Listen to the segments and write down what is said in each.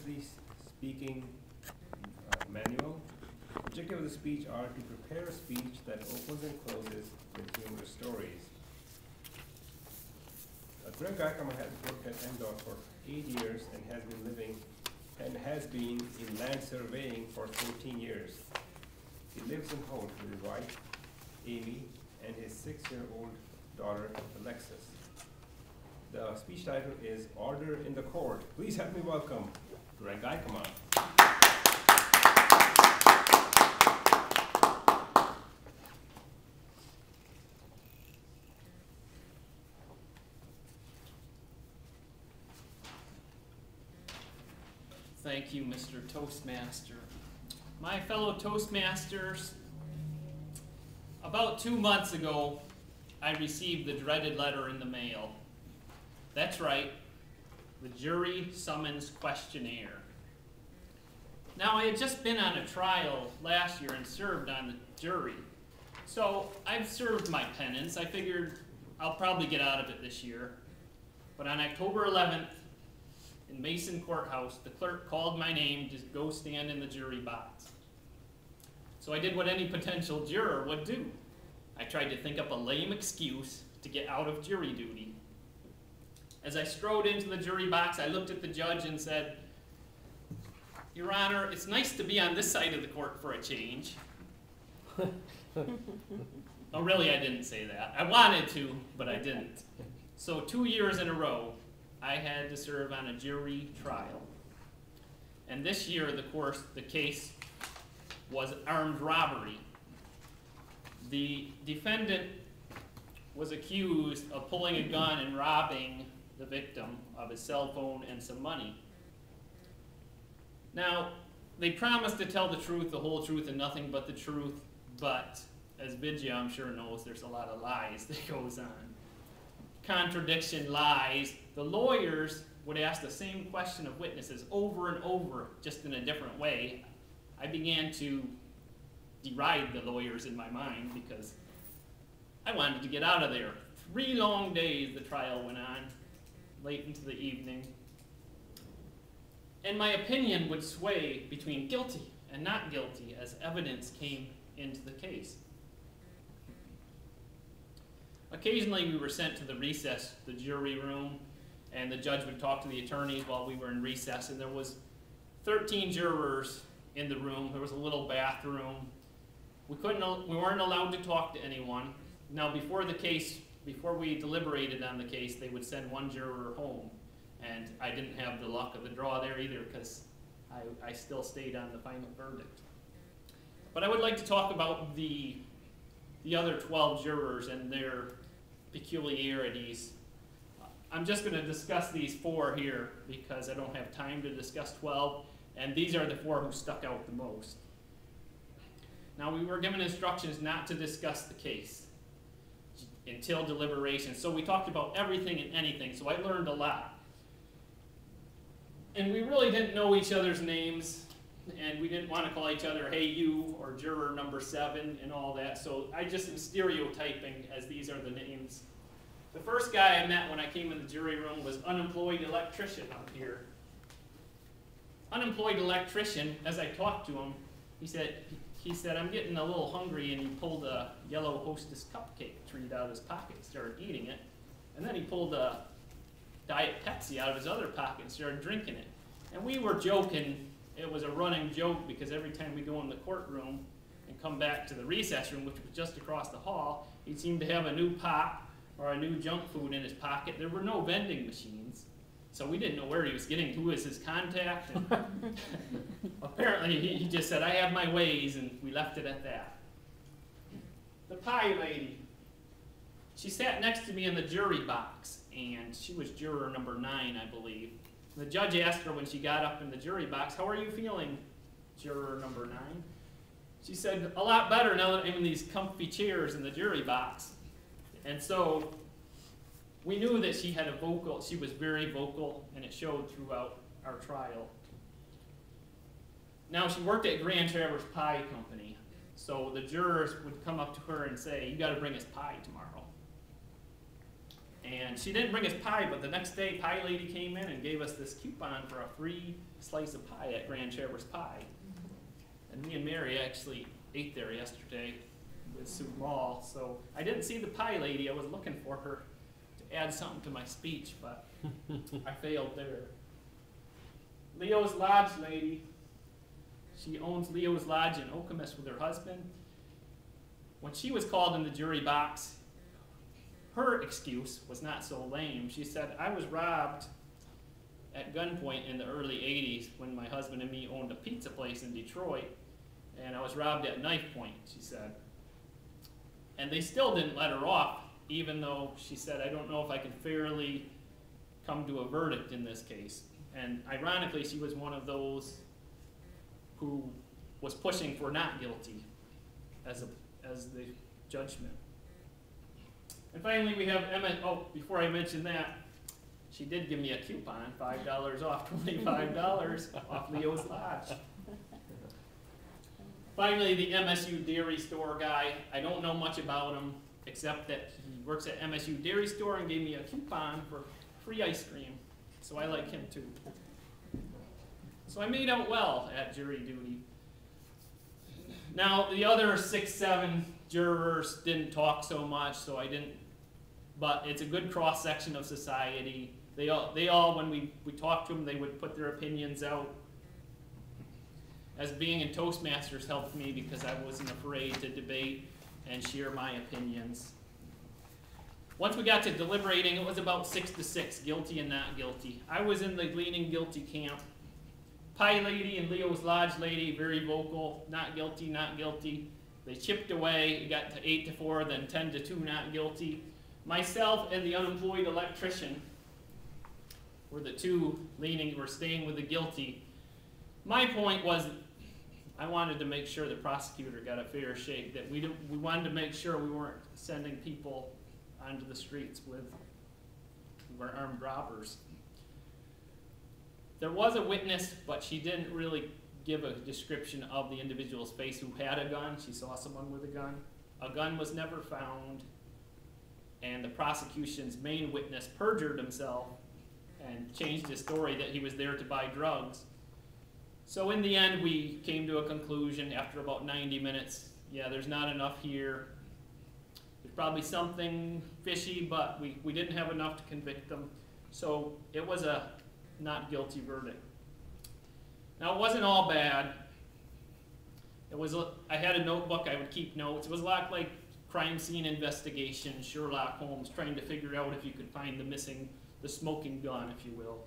Fluently Speaking Manual. The objective of the speech are to prepare a speech that opens and closes with humorous stories. Greg Geikema has worked at MDOT for 8 years and has been in land surveying for 14 years. He lives in Holt with his wife, Amy, and his 6-year-old daughter, Alexis. The speech title is Order in the Court. Please help me welcome Greg Geikema. Thank you, Mr. Toastmaster. My fellow Toastmasters, about 2 months ago, I received the dreaded letter in the mail. That's right, the jury summons questionnaire. Now, I had just been on a trial last year and served on the jury. So I've served my penance. I figured I'll probably get out of it this year. But on October 11th, in Mason Courthouse, the clerk called my name to go stand in the jury box. So I did what any potential juror would do. I tried to think up a lame excuse to get out of jury duty. As I strode into the jury box, I looked at the judge and said, "Your Honor, it's nice to be on this side of the court for a change." Oh, really, I didn't say that. I wanted to, but I didn't. So 2 years in a row, I had to serve on a jury trial. And this year, the case was armed robbery. The defendant was accused of pulling a gun and robbing the victim of his cell phone and some money. Now, they promised to tell the truth, the whole truth, and nothing but the truth, but as Vidya, I'm sure, knows, there's a lot of lies that goes on. Contradiction, lies. The lawyers would ask the same question of witnesses over and over, just in a different way. I began to deride the lawyers in my mind because I wanted to get out of there. 3 long days the trial went on, late into the evening. And my opinion would sway between guilty and not guilty as evidence came into the case. Occasionally we were sent to the recess, the jury room, and the judge would talk to the attorneys while we were in recess, and there was 13 jurors in the room. There was a little bathroom. We weren't allowed to talk to anyone. Now before we deliberated on the case, they would send one juror home, and I didn't have the luck of the draw there either because I still stayed on the final verdict. But I would like to talk about the other 12 jurors and their peculiarities. I'm just going to discuss these 4 here because I don't have time to discuss 12, and these are the 4 who stuck out the most. Now, we were given instructions not to discuss the case until deliberation, so we talked about everything and anything, so I learned a lot. And we really didn't know each other's names, and we didn't want to call each other, "Hey, you," or "Juror number 7," and all that, so I just am stereotyping as these are the names. The first guy I met when I came in the jury room was unemployed electrician up here. Unemployed electrician, as I talked to him, he said, "I'm getting a little hungry," and he pulled a yellow Hostess cupcake treat out of his pocket and started eating it. And then he pulled a Diet Pepsi out of his other pocket and started drinking it. And we were joking. It was a running joke because every time we go in the courtroom and come back to the recess room, which was just across the hall, he seemed to have a new pop or a new junk food in his pocket. There were no vending machines, so we didn't know where he was getting, who was his contact. And apparently he just said, "I have my ways," and we left it at that. The pie lady. She sat next to me in the jury box, and she was juror number 9, I believe. The judge asked her when she got up in the jury box, "How are you feeling, juror number 9? She said, "A lot better now that I'm in these comfy chairs in the jury box." And so we knew that she was very vocal, and it showed throughout our trial. Now, she worked at Grand Traverse Pie Company, so the jurors would come up to her and say, "You got to bring us pie tomorrow." And she didn't bring us pie, but the next day, Pie Lady came in and gave us this coupon for a free slice of pie at Grand Traverse Pie. And me and Mary actually ate there yesterday with Sue Mall. So I didn't see the pie lady. I was looking for her to add something to my speech, but I failed there. Leo's Lodge lady. She owns Leo's Lodge in Okemos with her husband. When she was called in the jury box, her excuse was not so lame. She said, I was robbed at gunpoint in the early 80s when my husband and me owned a pizza place in Detroit, and I was robbed at knife point, she said. And they still didn't let her off, even though she said, I don't know if I can fairly come to a verdict in this case. And ironically, she was one of those who was pushing for not guilty as the judgment. And finally, we have Emma. Oh, before I mention that, she did give me a coupon, $5 off, $25 off Leo's Lodge. Finally, the MSU Dairy Store guy. I don't know much about him, except that he works at MSU Dairy Store and gave me a coupon for free ice cream. So I like him too. So I made out well at jury duty. Now, the other 6, 7 jurors didn't talk so much, so I didn't, but it's a good cross-section of society. They all, when we talked to them, they would put their opinions out. As being in Toastmasters helped me because I wasn't afraid to debate and share my opinions. Once we got to deliberating, it was about 6 to 6, guilty and not guilty. I was in the leaning guilty camp. Pie lady and Leo's Lodge lady, very vocal, not guilty, not guilty. They chipped away, it got to 8 to 4, then 10 to 2, not guilty. Myself and the unemployed electrician were the two leaning, were staying with the guilty. My point was, I wanted to make sure the prosecutor got a fair shake, that we wanted to make sure we weren't sending people onto the streets with armed robbers. There was a witness, but she didn't really give a description of the individual's face who had a gun. She saw someone with a gun. A gun was never found, and the prosecution's main witness perjured himself and changed his story that he was there to buy drugs. So in the end, we came to a conclusion after about 90 minutes. Yeah, there's not enough here. There's probably something fishy, but we didn't have enough to convict them. So it was a not guilty verdict. Now, it wasn't all bad. I had a notebook, I would keep notes. It was a lot like crime scene investigation, Sherlock Holmes, trying to figure out if you could find the smoking gun, if you will.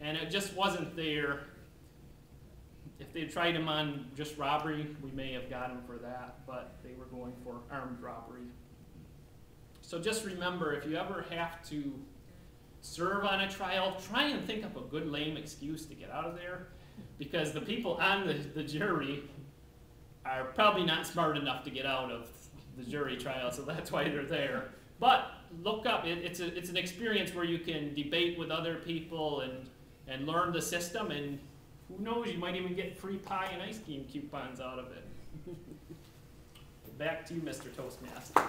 And it just wasn't there. If they tried him on just robbery, we may have got him for that, but they were going for armed robbery. So just remember, if you ever have to serve on a trial, try and think up a good lame excuse to get out of there, because the people on the jury are probably not smart enough to get out of the jury trial, so that's why they're there. But look up, it's an experience where you can debate with other people and learn the system, and who knows, you might even get free pie and ice cream coupons out of it. Back to you, Mr. Toastmaster.